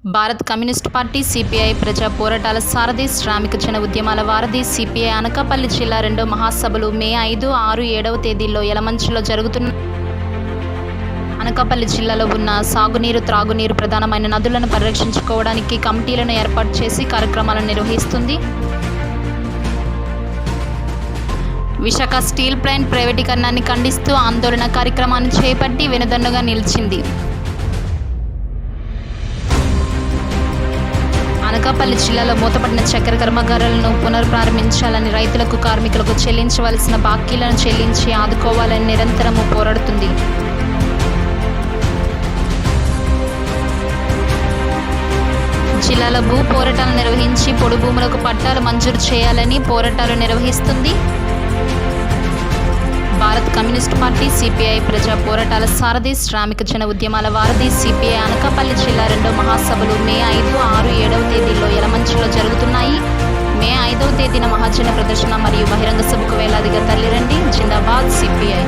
Bharat communist party, CPI ప్రజా పోరాటాల సారథి, శ్రామిక జన ఉద్యమాల వారధి సిపిఐ అనకాపల్లి జిల్లా 2వ మహాసభలు మే 5, 6, 7వ తేదీల్లో యలమంచిలో జరుగుతున్న అనకాపల్లి జిల్లాలో ఉన్న సాగునీరు, త్రాగునీరు, ప్రధానమైన నదులను పరిరక్షించుకోవడానికి కమిటీలను ఏర్పాటు చేసి కార్యక్రమాలను నిర్వహిస్తుంది. విశాఖ స్టీల్ ప్లాంట్ ప్రైవేటీకరణాన్ని ఖండిస్తూ ఆందోళన కార్యక్రమాన్ని చేపట్టి వెనుదన్నుగా నిలిచింది. అనకాపల్లి జిల్లాలో మూతపడిన చక్కెర కర్మాగారాలను పునఃప్రారంభించాలని, రైతులకు, కార్మికులకు చెల్లించవలసిన బాకీలను చెల్లించి ఆదుకోవాలని నిరంతరము పోరాడుతుంది. జిల్లాలో భూ పోరాటాలు నిర్వహించి పొడి భూములకు పట్టాలు మంజూరు చేయాలని పోరాటాలు నిర్వహిస్తుంది. భారత్ కమ్యూనిస్టు పార్టీ, సిపిఐ ప్రజా పోరాటాల సారథి, శ్రామిక జన ఉద్యమాల వారధి సిపిఐ అనకాపల్లి జిల్లా 2వ మహాసభలు మే 5, 6, 7వ తేదీల్లో యలమంచిలో జరుగుతున్నాయి. మే 5వ తేదీన మహాజన ప్రదర్శన మరియు బహిరంగ సభకు వేలాదిగా తరలిరండి. జిందాబాద్ సిపిఐ.